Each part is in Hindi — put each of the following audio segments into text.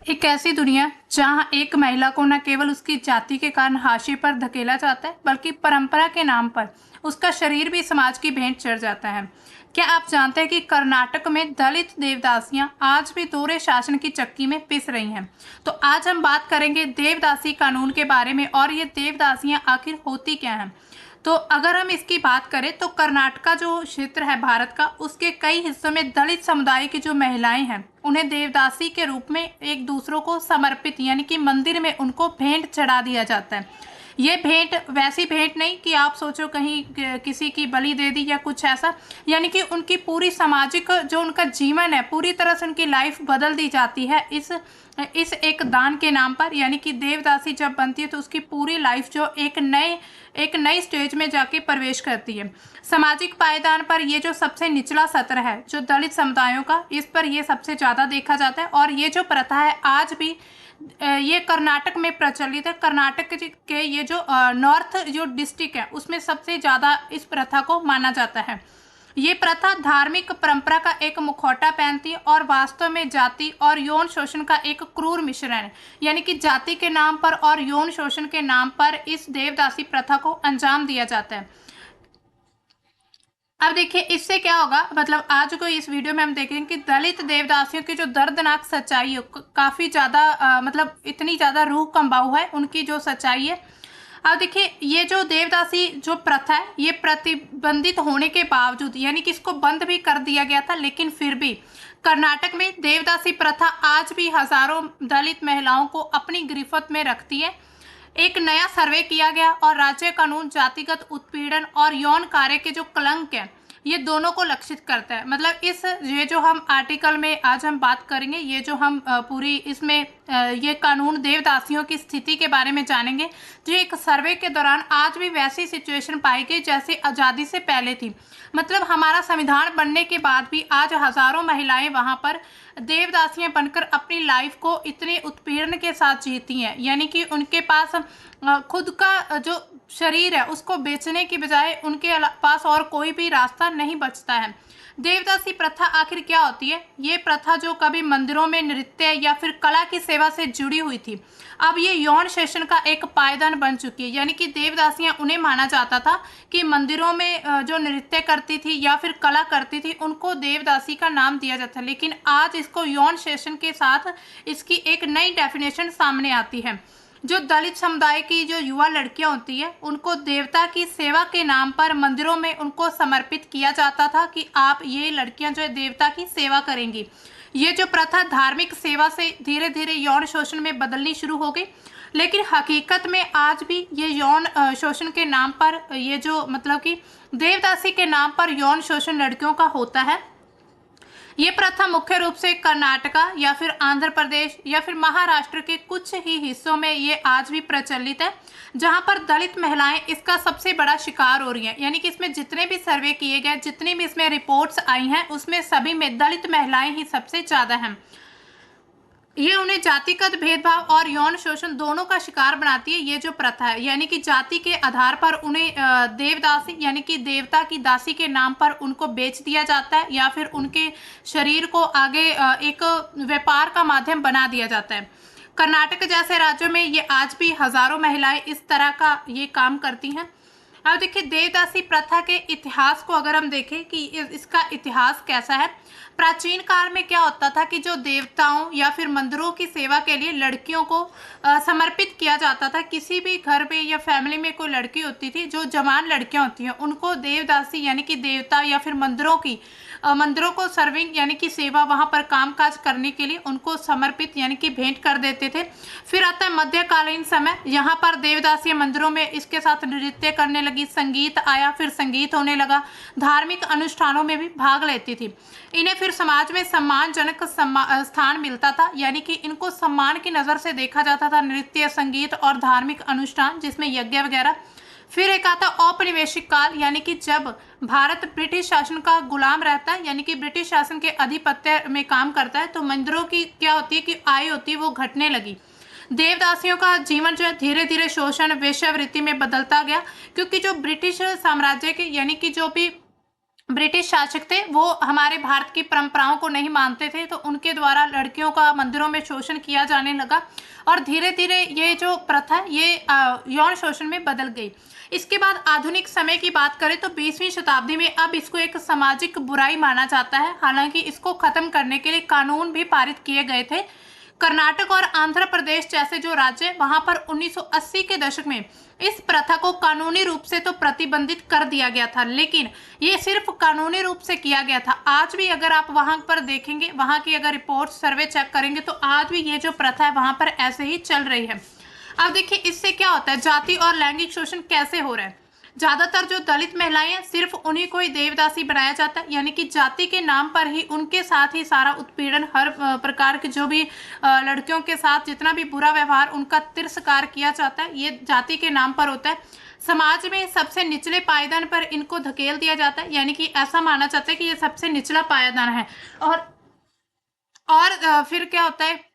एक ऐसी दुनिया जहां एक महिला को न केवल उसकी जाति के कारण हाशिए पर धकेला जाता है बल्कि परंपरा के नाम पर उसका शरीर भी समाज की भेंट चढ़ जाता है। क्या आप जानते हैं कि कर्नाटक में दलित देवदासियां आज भी दोहरे शासन की चक्की में पिस रही हैं। तो आज हम बात करेंगे देवदासी कानून के बारे में और ये देवदासियां आखिर होती क्या हैं। तो अगर हम इसकी बात करें तो कर्नाटका जो क्षेत्र है भारत का, उसके कई हिस्सों में दलित समुदाय की जो महिलाएं हैं उन्हें देवदासी के रूप में एक दूसरों को समर्पित यानी कि मंदिर में उनको भेंट चढ़ा दिया जाता है। ये भेंट वैसी भेंट नहीं कि आप सोचो कहीं किसी की बलि दे दी या कुछ ऐसा, यानी कि उनकी पूरी सामाजिक जो उनका जीवन है पूरी तरह से उनकी लाइफ बदल दी जाती है इस एक दान के नाम पर। यानी कि देवदासी जब बनती है तो उसकी पूरी लाइफ जो एक नई स्टेज में जाके प्रवेश करती है। सामाजिक पायदान पर ये जो सबसे निचला सत्र है जो दलित समुदायों का, इस पर ये सबसे ज़्यादा देखा जाता है। और ये जो प्रथा है आज भी ये कर्नाटक में प्रचलित है। कर्नाटक के ये जो नॉर्थ जो डिस्ट्रिक्ट है उसमें सबसे ज़्यादा इस प्रथा को माना जाता है। ये प्रथा धार्मिक परंपरा का एक मुखौटा पहनती है और वास्तव में जाति और यौन शोषण का एक क्रूर मिश्रण है। यानी कि जाति के नाम पर और यौन शोषण के नाम पर इस देवदासी प्रथा को अंजाम दिया जाता है। अब देखिए इससे क्या होगा, मतलब आज को इस वीडियो में हम देखेंगे कि दलित देवदासियों की जो दर्दनाक सच्चाई है काफ़ी ज़्यादा मतलब इतनी ज़्यादा रूह कंबाऊ है उनकी जो सच्चाई है। अब देखिए ये जो देवदासी जो प्रथा है ये प्रतिबंधित होने के बावजूद, यानी कि इसको बंद भी कर दिया गया था, लेकिन फिर भी कर्नाटक में देवदासी प्रथा आज भी हजारों दलित महिलाओं को अपनी गिरफ्त में रखती है। एक नया सर्वे किया गया और राज्य कानून जातिगत उत्पीड़न और यौन कार्य के जो कलंक है ये दोनों को लक्षित करता है। मतलब ये जो हम आर्टिकल में आज हम बात करेंगे, ये जो हम पूरी इसमें ये कानून देवदासियों की स्थिति के बारे में जानेंगे। जो एक सर्वे के दौरान आज भी वैसी सिचुएशन पाई गई जैसे आज़ादी से पहले थी। मतलब हमारा संविधान बनने के बाद भी आज हजारों महिलाएं वहां पर देवदासियां बनकर अपनी लाइफ को इतने उत्पीड़न के साथ जीती हैं। यानी कि उनके पास खुद का जो शरीर है उसको बेचने की बजाय उनके पास और कोई भी रास्ता नहीं बचता है। देवदासी प्रथा आखिर क्या होती है? ये प्रथा जो कभी मंदिरों में नृत्य या फिर कला की सेवा से जुड़ी हुई थी, अब ये यौन शोषण का एक पायदान बन चुकी है। यानी कि देवदासियां उन्हें माना जाता था कि मंदिरों में जो नृत्य करती थी या फिर कला करती थी उनको देवदासी का नाम दिया जाता है, लेकिन आज इसको यौन शोषण के साथ इसकी एक नई डेफिनेशन सामने आती है। जो दलित समुदाय की जो युवा लड़कियां होती है उनको देवता की सेवा के नाम पर मंदिरों में उनको समर्पित किया जाता था कि आप ये लड़कियां जो है देवता की सेवा करेंगी। ये जो प्रथा धार्मिक सेवा से धीरे धीरे यौन शोषण में बदलनी शुरू हो गई, लेकिन हकीकत में आज भी ये यौन शोषण के नाम पर ये जो मतलब कि देवदासी के नाम पर यौन शोषण लड़कियों का होता है। ये प्रथा मुख्य रूप से कर्नाटका या फिर आंध्र प्रदेश या फिर महाराष्ट्र के कुछ ही हिस्सों में ये आज भी प्रचलित है, जहां पर दलित महिलाएं इसका सबसे बड़ा शिकार हो रही हैं। यानी कि इसमें जितने भी सर्वे किए गए, जितनी भी इसमें रिपोर्ट्स आई हैं, उसमें सभी में दलित महिलाएं ही सबसे ज़्यादा हैं। ये उन्हें जातिगत भेदभाव और यौन शोषण दोनों का शिकार बनाती है ये जो प्रथा है। यानी कि जाति के आधार पर उन्हें देवदासी यानी कि देवता की दासी के नाम पर उनको बेच दिया जाता है या फिर उनके शरीर को आगे एक व्यापार का माध्यम बना दिया जाता है। कर्नाटक जैसे राज्यों में ये आज भी हजारों महिलाएं इस तरह का ये काम करती हैं। अब देखिए देवदासी प्रथा के इतिहास को अगर हम देखें कि इसका इतिहास कैसा है। प्राचीन काल में क्या होता था कि जो देवताओं या फिर मंदिरों की सेवा के लिए लड़कियों को समर्पित किया जाता था। किसी भी घर में या फैमिली में कोई लड़की होती थी, जो जवान लड़कियां होती हैं उनको देवदासी यानी कि देवता या फिर मंदिरों को सर्विंग यानी कि सेवा वहां पर कामकाज करने के लिए उनको समर्पित यानी कि भेंट कर देते थे। फिर आता है मध्यकालीन समय, यहाँ पर देवदासियां मंदिरों में इसके साथ नृत्य करने लगी, संगीत आया, फिर संगीत होने लगा, धार्मिक अनुष्ठानों में भी भाग लेती थी। इन्हें फिर समाज में सम्मानजनक स्थान मिलता था, यानी कि इनको सम्मान की नज़र से देखा जाता था, नृत्य, संगीत और धार्मिक अनुष्ठान जिसमें यज्ञ वगैरह। फिर एक आता औपनिवेशिक काल, यानी कि जब भारत ब्रिटिश शासन का गुलाम रहता है, यानी कि ब्रिटिश शासन के आधिपत्य में काम करता है, तो मंदिरों की क्या होती है कि आय होती है वो घटने लगी। देवदासियों का जीवन जो है धीरे धीरे शोषण वेश्यावृत्ति में बदलता गया, क्योंकि जो ब्रिटिश साम्राज्य के यानी कि जो भी ब्रिटिश शासक थे वो हमारे भारत की परंपराओं को नहीं मानते थे, तो उनके द्वारा लड़कियों का मंदिरों में शोषण किया जाने लगा और धीरे धीरे ये जो प्रथा है ये यौन शोषण में बदल गई। इसके बाद आधुनिक समय की बात करें तो 20वीं शताब्दी में अब इसको एक सामाजिक बुराई माना जाता है। हालांकि इसको खत्म करने के लिए कानून भी पारित किए गए थे। कर्नाटक और आंध्र प्रदेश जैसे जो राज्य वहां पर 1980 के दशक में इस प्रथा को कानूनी रूप से तो प्रतिबंधित कर दिया गया था, लेकिन ये सिर्फ कानूनी रूप से किया गया था। आज भी अगर आप वहां पर देखेंगे, वहां की अगर रिपोर्ट सर्वे चेक करेंगे तो आज भी ये जो प्रथा है वहां पर ऐसे ही चल रही है। अब देखिए इससे क्या होता है, जाति और लैंगिक शोषण कैसे हो रहा है। ज्यादातर जो दलित महिलाएं हैं सिर्फ उन्हीं को ही देवदासी बनाया जाता है, यानी कि जाति के नाम पर ही उनके साथ ही सारा उत्पीड़न, हर प्रकार के जो भी लड़कियों के साथ जितना भी बुरा व्यवहार उनका तिरस्कार किया जाता है, ये जाति के नाम पर होता है। समाज में सबसे निचले पायदान पर इनको धकेल दिया जाता है, यानी कि ऐसा माना जाता है कि ये सबसे निचला पायदान है। और फिर क्या होता है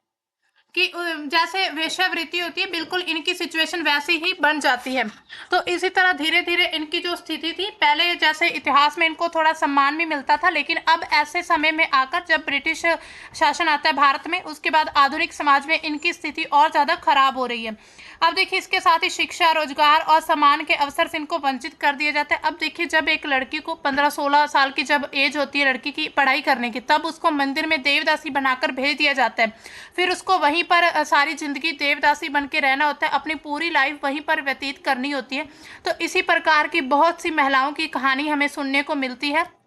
कि जैसे वेश्यावृत्ति होती है, बिल्कुल इनकी सिचुएशन वैसी ही बन जाती है। तो इसी तरह धीरे धीरे इनकी जो स्थिति थी, पहले जैसे इतिहास में इनको थोड़ा सम्मान भी मिलता था, लेकिन अब ऐसे समय में आकर जब ब्रिटिश शासन आता है भारत में, उसके बाद आधुनिक समाज में इनकी स्थिति और ज़्यादा खराब हो रही है। अब देखिए इसके साथ ही शिक्षा, रोजगार और सम्मान के अवसर से इनको वंचित कर दिया जाता है। अब देखिए जब एक लड़की को 15-16 साल की जब एज होती है लड़की की पढ़ाई करने की, तब उसको मंदिर में देवदासी बनाकर भेज दिया जाता है। फिर उसको वहीं पर सारी जिंदगी देवदासी बन के रहना होता है, अपनी पूरी लाइफ वहीं पर व्यतीत करनी होती है। तो इसी प्रकार की बहुत सी महिलाओं की कहानी हमें सुनने को मिलती है।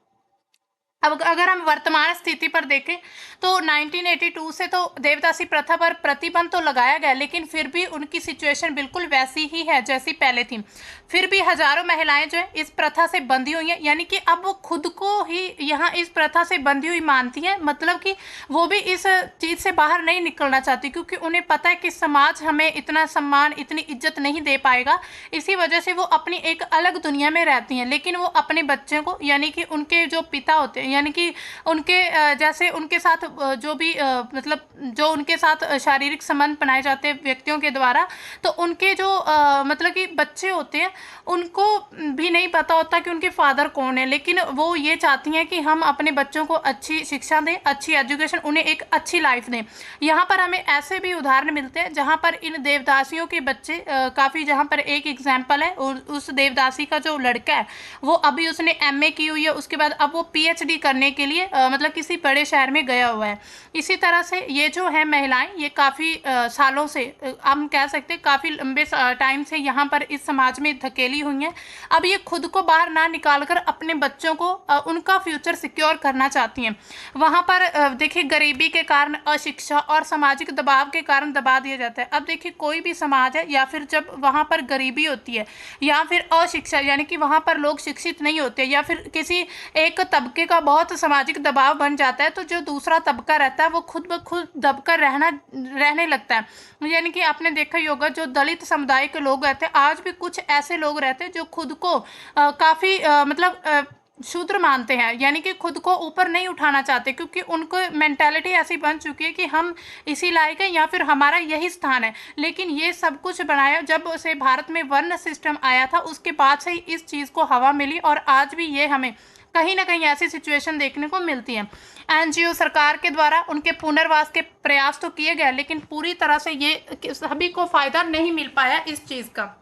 अब अगर हम वर्तमान स्थिति पर देखें तो 1982 से तो देवदासी प्रथा पर प्रतिबंध तो लगाया गया, लेकिन फिर भी उनकी सिचुएशन बिल्कुल वैसी ही है जैसी पहले थी। फिर भी हजारों महिलाएं जो है इस प्रथा से बंधी हुई हैं, यानी कि अब वो खुद को ही यहाँ इस प्रथा से बंधी हुई मानती हैं। मतलब कि वो भी इस चीज़ से बाहर नहीं निकलना चाहती, क्योंकि उन्हें पता है कि समाज हमें इतना सम्मान, इतनी इज्जत नहीं दे पाएगा। इसी वजह से वो अपनी एक अलग दुनिया में रहती हैं। लेकिन वो अपने बच्चे को, यानी कि उनके जो पिता होते हैं, यानी कि उनके जैसे उनके साथ जो भी मतलब जो उनके साथ शारीरिक संबंध बनाए जाते हैं व्यक्तियों के द्वारा, तो उनके जो मतलब कि बच्चे होते हैं उनको भी नहीं पता होता कि उनके फादर कौन है। लेकिन वो ये चाहती हैं कि हम अपने बच्चों को अच्छी शिक्षा दें, अच्छी एजुकेशन, उन्हें एक अच्छी लाइफ दें। यहाँ पर हमें ऐसे भी उदाहरण मिलते हैं जहाँ पर इन देवदासियों के बच्चे काफ़ी, जहाँ पर एक एग्जाम्पल है उस देवदासी का जो लड़का है वो अभी उसने MA की हुई है, उसके बाद अब वो PhD करने के लिए मतलब किसी बड़े शहर में गया हुआ है। इसी तरह से ये जो है महिलाएं, ये काफ़ी सालों से, हम कह सकते हैं काफ़ी लंबे टाइम से यहाँ पर इस समाज में धकेली हुई हैं। अब ये खुद को बाहर ना निकालकर अपने बच्चों को उनका फ्यूचर सिक्योर करना चाहती हैं। वहाँ पर देखिए गरीबी के कारण, अशिक्षा और सामाजिक दबाव के कारण दबा दिया जाता है। अब देखिए कोई भी समाज है, या फिर जब वहाँ पर गरीबी होती है या फिर अशिक्षा, यानी कि वहाँ पर लोग शिक्षित नहीं होते, या फिर किसी एक तबके का बहुत सामाजिक दबाव बन जाता है, तो जो दूसरा तबका रहता है वो खुद ब खुद दबकर रहने लगता है। यानी कि आपने देखा ही होगा जो दलित समुदाय के लोग रहते हैं, आज भी कुछ ऐसे लोग रहते हैं जो खुद को काफ़ी मतलब शूद्र मानते हैं, यानी कि खुद को ऊपर नहीं उठाना चाहते, क्योंकि उनको मेंटालिटी ऐसी बन चुकी है कि हम इसी लायक हैं या फिर हमारा यही स्थान है। लेकिन ये सब कुछ बनाया जब से भारत में वर्ण सिस्टम आया था, उसके बाद से इस चीज़ को हवा मिली, और आज भी ये हमें कहीं ना कहीं ऐसी सिचुएशन देखने को मिलती है। NGO सरकार के द्वारा उनके पुनर्वास के प्रयास तो किए गए, लेकिन पूरी तरह से ये सभी को फायदा नहीं मिल पाया इस चीज़ का।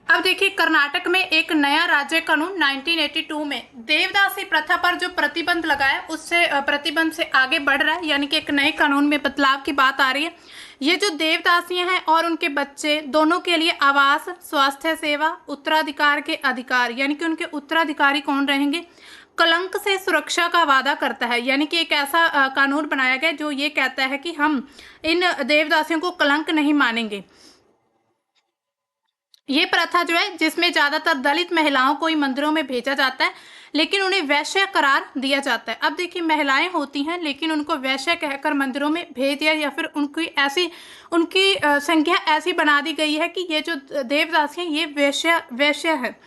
अब देखिए कर्नाटक में एक नया राज्य कानून 1982 में देवदासी प्रथा पर जो प्रतिबंध लगाया, उससे प्रतिबंध से आगे बढ़ रहा है, यानी कि एक नए कानून में बदलाव की बात आ रही है। ये जो देवदासियां हैं और उनके बच्चे दोनों के लिए आवास, स्वास्थ्य सेवा, उत्तराधिकार के अधिकार, यानी कि उनके उत्तराधिकारी कौन रहेंगे, कलंक से सुरक्षा का वादा करता है। यानी कि एक ऐसा कानून बनाया गया जो ये कहता है कि हम इन देवदासियों को कलंक नहीं मानेंगे। ये प्रथा जो है जिसमें ज़्यादातर दलित महिलाओं को ही मंदिरों में भेजा जाता है, लेकिन उन्हें वैश्य करार दिया जाता है। अब देखिए महिलाएं होती हैं, लेकिन उनको वैश्य कहकर मंदिरों में भेज दिया, या फिर उनकी संख्या ऐसी बना दी गई है कि ये जो देवदासी हैं ये वैश्य है।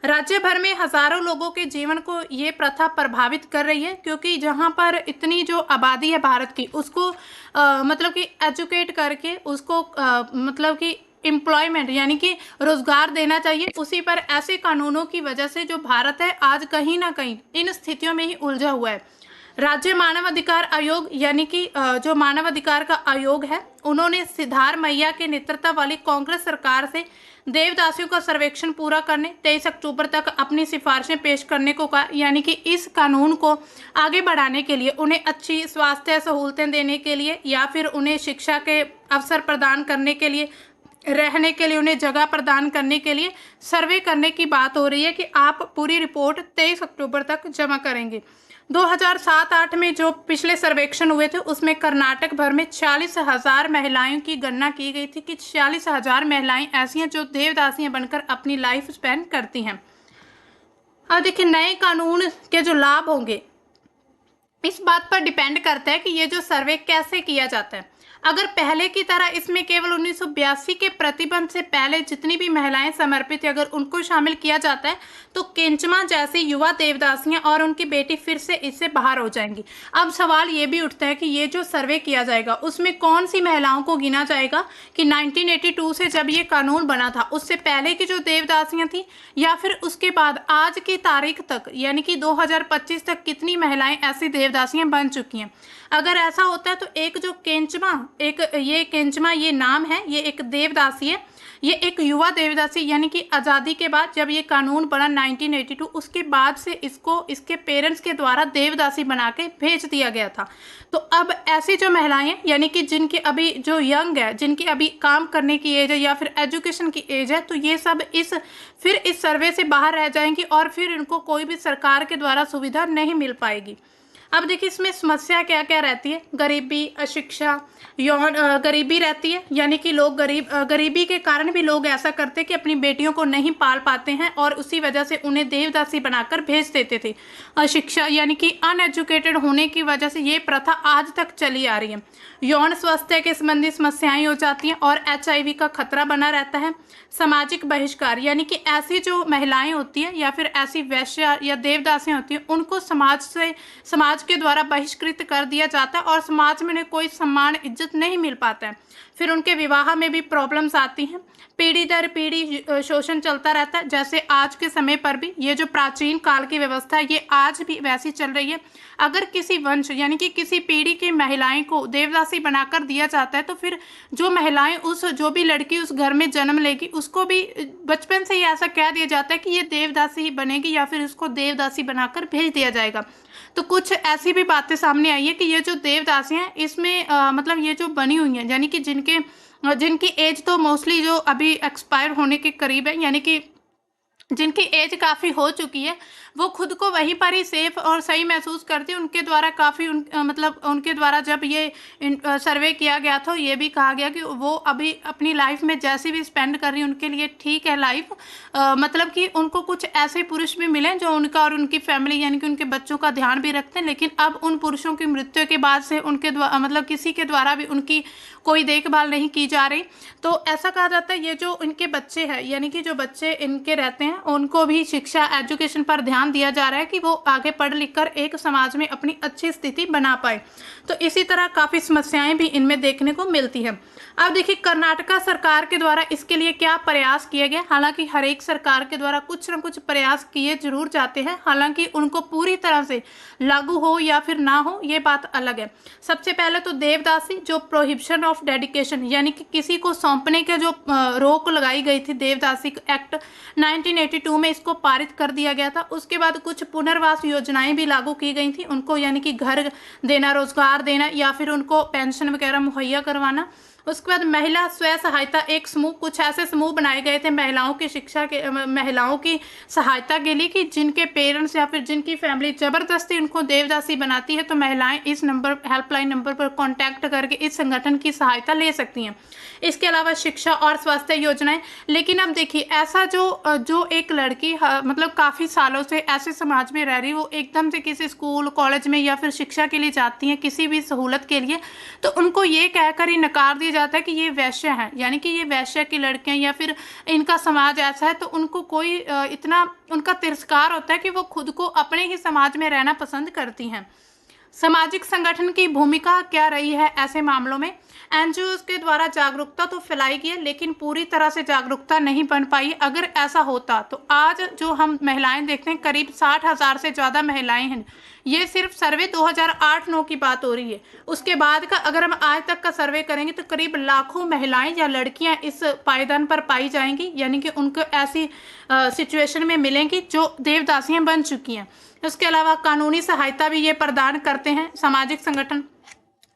राज्य भर में हजारों लोगों के जीवन को ये प्रथा प्रभावित कर रही है, क्योंकि जहाँ पर इतनी जो आबादी है भारत की, उसको मतलब कि एजुकेट करके उसको मतलब कि एम्प्लॉयमेंट यानी कि रोजगार देना चाहिए, उसी पर ऐसे कानूनों की वजह से जो भारत है आज कहीं ना कहीं इन स्थितियों में ही उलझा हुआ है। राज्य मानव अधिकार आयोग यानी कि जो मानव अधिकार का आयोग है, उन्होंने सिद्धारमैया के नेतृत्व वाली कांग्रेस सरकार से देवदासियों का सर्वेक्षण पूरा करने 23 अक्टूबर तक अपनी सिफारिशें पेश करने को कहा। यानी कि इस कानून को आगे बढ़ाने के लिए, उन्हें अच्छी स्वास्थ्य सहूलतें देने के लिए या फिर उन्हें शिक्षा के अवसर प्रदान करने के लिए, रहने के लिए उन्हें जगह प्रदान करने के लिए सर्वे करने की बात हो रही है कि आप पूरी रिपोर्ट 23 अक्टूबर तक जमा करेंगे। 2007-8 में जो पिछले सर्वेक्षण हुए थे उसमें कर्नाटक भर में 46,000 महिलाओं की गणना की गई थी कि 46,000 महिलाएं ऐसी हैं जो देवदासियां बनकर अपनी लाइफ स्पेंड करती हैं। अब देखिए, नए कानून के जो लाभ होंगे इस बात पर डिपेंड करता है कि ये जो सर्वे कैसे किया जाता है। अगर पहले की तरह इसमें केवल 1982 के प्रतिबंध से पहले जितनी भी महिलाएं समर्पित है, अगर उनको शामिल किया जाता है तो केंचमा जैसी युवा देवदासियां और उनकी बेटी फिर से इससे बाहर हो जाएंगी। अब सवाल ये भी उठता है कि ये जो सर्वे किया जाएगा उसमें कौन सी महिलाओं को गिना जाएगा कि 1982 से जब ये कानून बना था उससे पहले की जो देवदासियां थी, या फिर उसके बाद आज की तारीख तक यानी कि 2025 तक कितनी महिलाएं ऐसी देवदासियां बन चुकी हैं। अगर ऐसा होता है तो एक जो केंचमा ये नाम है, ये एक देवदासी है, ये एक युवा देवदासी यानी कि आज़ादी के बाद जब ये कानून बना 1982 उसके बाद से इसको इसके पेरेंट्स के द्वारा देवदासी बना के भेज दिया गया था। तो अब ऐसी जो महिलाएं यानी कि जिनकी अभी जो यंग है, जिनकी अभी काम करने की एज है या फिर एजुकेशन की एज है, तो ये सब इस सर्वे से बाहर रह जाएंगी और फिर इनको कोई भी सरकार के द्वारा सुविधा नहीं मिल पाएगी। अब देखिए, इसमें समस्या क्या क्या रहती है। गरीबी, अशिक्षा, यौन गरीबी रहती है, यानी कि लोग गरीबी के कारण भी लोग ऐसा करते कि अपनी बेटियों को नहीं पाल पाते हैं और उसी वजह से उन्हें देवदासी बनाकर भेज देते थे। अशिक्षा यानी कि अनएजुकेटेड होने की वजह से ये प्रथा आज तक चली आ रही है। यौन स्वास्थ्य के संबंधी समस्याएं हो जाती हैं और HIV का खतरा बना रहता है। सामाजिक बहिष्कार यानी कि ऐसी जो महिलाएं होती हैं या फिर ऐसी वैश्या या देवदासियां होती हैं उनको समाज के द्वारा बहिष्कृत कर दिया जाता है और समाज में उन्हें कोई सम्मान इज्जत नहीं मिल पाता है। फिर उनके विवाह में भी प्रॉब्लम्स आती हैं। पीढ़ी दर पीढ़ी शोषण चलता रहता है, जैसे आज के समय पर भी ये जो प्राचीन काल की व्यवस्था है ये आज भी वैसी चल रही है। अगर किसी वंश यानी कि किसी पीढ़ी की महिलाएं को देवदासी बनाकर दिया जाता है तो फिर जो महिलाएं जो भी लड़की उस घर में जन्म लेगी उसको भी बचपन से ही ऐसा कह दिया जाता है कि ये देवदासी ही बनेगी या फिर इसको देवदासी बनाकर भेज दिया जाएगा। तो कुछ ऐसी भी बातें सामने आई है कि ये जो देवदासी हैं इसमें मतलब ये जो बनी हुई हैं यानी कि जिनकी एज तो मोस्टली जो अभी एक्सपायर होने के करीब है, यानी कि जिनकी एज काफ़ी हो चुकी है, वो खुद को वहीं पर ही सेफ और सही महसूस करती है। उनके द्वारा काफ़ी मतलब उनके द्वारा जब ये सर्वे किया गया था ये भी कहा गया कि वो अभी अपनी लाइफ में जैसी भी स्पेंड कर रही है उनके लिए ठीक है लाइफ। मतलब कि उनको कुछ ऐसे पुरुष भी मिले जो उनका और उनकी फैमिली यानी कि उनके बच्चों का ध्यान भी रखते हैं, लेकिन अब उन पुरुषों की मृत्यु के बाद से उनके द्वारा मतलब किसी के द्वारा भी उनकी कोई देखभाल नहीं की जा रही। तो ऐसा कहा जाता है ये जो इनके बच्चे हैं यानी कि जो बच्चे इनके रहते हैं उनको भी शिक्षा एजुकेशन पर ध्यान दिया जा रहा है कि वो आगे पढ़ लिख कर एक समाज में अपनी अच्छी स्थिति बना पाए। तो इसी तरह काफ़ी समस्याएं भी इनमें देखने को मिलती हैं। अब देखिए, कर्नाटका सरकार के द्वारा इसके लिए क्या प्रयास किए गए। हालांकि हर एक सरकार के द्वारा कुछ न कुछ प्रयास किए जरूर जाते हैं, हालांकि उनको पूरी तरह से लागू हो या फिर ना हो ये बात अलग है। सबसे पहले तो देवदासी जो प्रोहिबिशन ऑफ डेडिकेशन यानी कि किसी को सौंपने के जो रोक लगाई गई थी, देवदासी एक्ट 1982 में इसको पारित कर दिया गया था। उसके बाद कुछ पुनर्वास योजनाएं भी लागू की गई थी उनको, यानी कि घर देना, रोजगार देना या फिर उनको पेंशन वगैरह मुहैया करवाना। उसके बाद महिला स्वयं सहायता एक समूह, कुछ ऐसे समूह बनाए गए थे महिलाओं की शिक्षा के महिलाओं की सहायता के लिए कि जिनके पेरेंट्स या फिर जिनकी फैमिली ज़बरदस्ती उनको देवदासी बनाती है तो महिलाएं इस नंबर हेल्पलाइन नंबर पर कांटेक्ट करके इस संगठन की सहायता ले सकती हैं। इसके अलावा शिक्षा और स्वास्थ्य योजनाएं। लेकिन अब देखिए, ऐसा जो एक लड़की मतलब काफ़ी सालों से ऐसे समाज में रह रही, वो एकदम से किसी स्कूल कॉलेज में या फिर शिक्षा के लिए जाती हैं किसी भी सहूलत के लिए, तो उनको ये कहकर ही नकार दिया जाता है कि ये वैश्य हैं, यानी कि ये वैश्य की लड़कियां या फिर इनका समाज ऐसा है। तो उनको कोई इतना उनका तिरस्कार होता है कि वो खुद को अपने ही समाज में रहना पसंद करती हैं। सामाजिक संगठन की भूमिका क्या रही है ऐसे मामलों में? एनजीओज के द्वारा जागरूकता तो फैलाई गई है, लेकिन पूरी तरह से जागरूकता नहीं बन पाई। अगर ऐसा होता तो आज जो हम महिलाएं देखते हैं, करीब 60,000 से ज़्यादा महिलाएं हैं। ये सिर्फ सर्वे 2008-9 की बात हो रही है। उसके बाद का अगर हम आज तक का सर्वे करेंगे तो करीब लाखों महिलाएं या लड़कियां इस पायदान पर पाई जाएंगी, यानी कि उनको ऐसी सिचुएशन में मिलेंगी जो देवदासियां बन चुकी हैं। इसके अलावा कानूनी सहायता भी ये प्रदान करते हैं सामाजिक संगठन।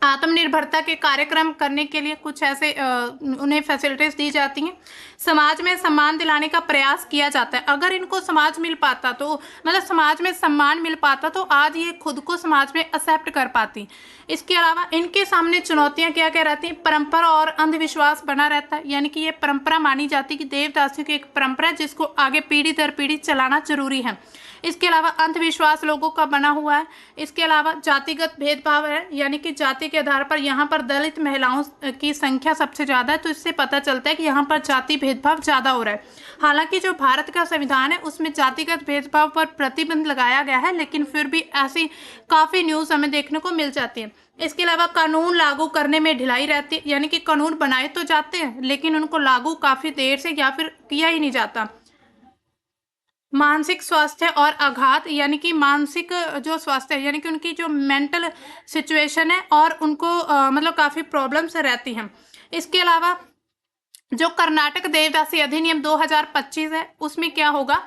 आत्मनिर्भरता के कार्यक्रम करने के लिए कुछ ऐसे उन्हें फैसिलिटीज दी जाती हैं। समाज में सम्मान दिलाने का प्रयास किया जाता है। अगर इनको समाज मिल पाता तो मतलब समाज में सम्मान मिल पाता तो आज ये खुद को समाज में एक्सेप्ट कर पाती। इसके अलावा इनके सामने चुनौतियां क्या क्या रहती हैं? परंपरा और अंधविश्वास बना रहता है, यानी कि ये परंपरा मानी जाती है कि देवदासियों की एक परंपरा है जिसको आगे पीढ़ी दर पीढ़ी चलाना जरूरी है। इसके अलावा अंधविश्वास लोगों का बना हुआ है। इसके अलावा जातिगत भेदभाव है, यानी कि जाति के आधार पर यहाँ पर दलित महिलाओं की संख्या सबसे ज़्यादा है, तो इससे पता चलता है कि यहाँ पर जाति भेदभाव ज़्यादा हो रहा है। हालांकि जो भारत का संविधान है उसमें जातिगत भेदभाव पर प्रतिबंध लगाया गया है, लेकिन फिर भी ऐसी काफ़ी न्यूज़ हमें देखने को मिल जाती है। इसके अलावा कानून लागू करने में ढिलाई रहती है, यानी कि कानून बनाए तो जाते हैं लेकिन उनको लागू काफ़ी देर से या फिर किया ही नहीं जाता। मानसिक स्वास्थ्य और आघात, यानी कि मानसिक जो स्वास्थ्य है, यानी कि उनकी जो मेंटल सिचुएशन है और उनको मतलब काफ़ी प्रॉब्लम्स रहती हैं। इसके अलावा जो कर्नाटक देवदासी अधिनियम 2025 है उसमें क्या होगा?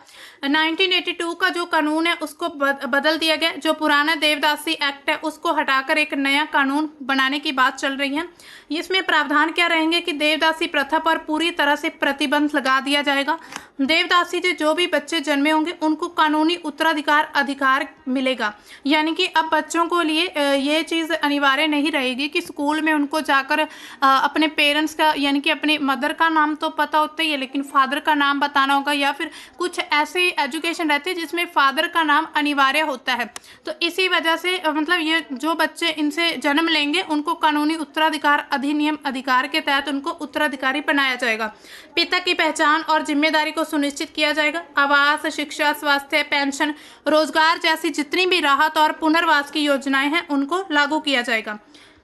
1982 का जो कानून है उसको बदल दिया गया। जो पुराना देवदासी एक्ट है उसको हटाकर एक नया कानून बनाने की बात चल रही है। इसमें प्रावधान क्या रहेंगे कि देवदासी प्रथा पर पूरी तरह से प्रतिबंध लगा दिया जाएगा। देवदासी से जो भी बच्चे जन्मे होंगे उनको कानूनी उत्तराधिकार अधिकार मिलेगा, यानी कि अब बच्चों को लिए ये चीज़ अनिवार्य नहीं रहेगी कि स्कूल में उनको जाकर अपने पेरेंट्स का, यानी कि अपनी मदर का नाम तो पता होता ही है लेकिन फादर का नाम बताना होगा, या फिर कुछ ऐसी एजुकेशन रहती है जिसमें फादर का नाम अनिवार्य होता है। तो इसी वजह से मतलब ये जो बच्चे इनसे जन्म लेंगे उनको कानूनी उत्तराधिकार अधिनियम अधिकार के तहत उनको उत्तराधिकारी बनाया जाएगा। पिता की पहचान और जिम्मेदारी को सुनिश्चित किया जाएगा। आवास, शिक्षा, स्वास्थ्य, पेंशन, रोजगार जैसी जितनी भी राहत और पुनर्वास की योजनाएं हैं उनको लागू किया जाएगा।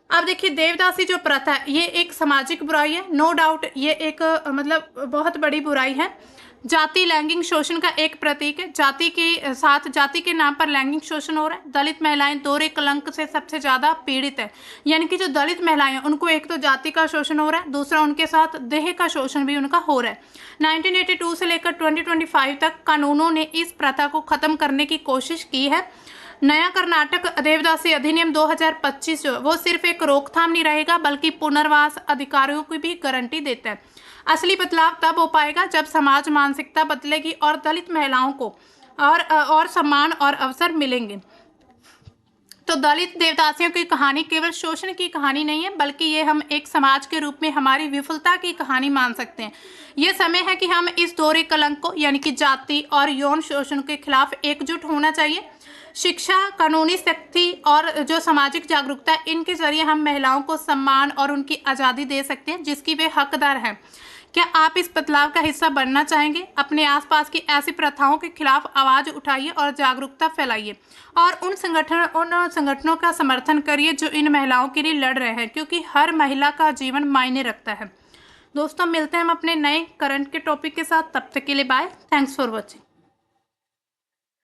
अब देखिए, देवदासी जो प्रथा है ये एक सामाजिक बुराई है, नो डाउट ये एक मतलब बहुत बड़ी बुराई है। जाति लैंगिक शोषण का एक प्रतीक है। जाति के साथ जाति के नाम पर लैंगिक शोषण हो रहा है। दलित महिलाएं दोहरे कलंक से सबसे ज़्यादा पीड़ित है, यानी कि जो दलित महिलाएं हैं उनको एक तो जाति का शोषण हो रहा है, दूसरा उनके साथ देह का शोषण भी उनका हो रहा है। 1982 से लेकर 2025 तक कानूनों ने इस प्रथा को ख़त्म करने की कोशिश की है। नया कर्नाटक देवदासी अधिनियम 2025 जो वो सिर्फ एक रोकथाम नहीं रहेगा बल्कि पुनर्वास अधिकारियों की भी गारंटी देता है। असली बदलाव तब हो पाएगा जब समाज मानसिकता बदलेगी और दलित महिलाओं को और सम्मान और अवसर मिलेंगे। तो दलित देवदासियों की कहानी केवल शोषण की कहानी नहीं है, बल्कि ये हम एक समाज के रूप में हमारी विफलता की कहानी मान सकते हैं। ये समय है कि हम इस दोहरे कलंक को, यानी कि जाति और यौन शोषण के खिलाफ एकजुट होना चाहिए। शिक्षा, कानूनी सख्ती और जो सामाजिक जागरूकता है, इनके जरिए हम महिलाओं को सम्मान और उनकी आज़ादी दे सकते हैं जिसकी वे हकदार हैं। क्या आप इस बदलाव का हिस्सा बनना चाहेंगे? अपने आसपास की ऐसी प्रथाओं के खिलाफ आवाज़ उठाइए और जागरूकता फैलाइए, और उन संगठनों का समर्थन करिए जो इन महिलाओं के लिए लड़ रहे हैं, क्योंकि हर महिला का जीवन मायने रखता है। दोस्तों, मिलते हैं हम अपने नए करंट के टॉपिक के साथ। तब तक के लिए बाय। Thanks for watching.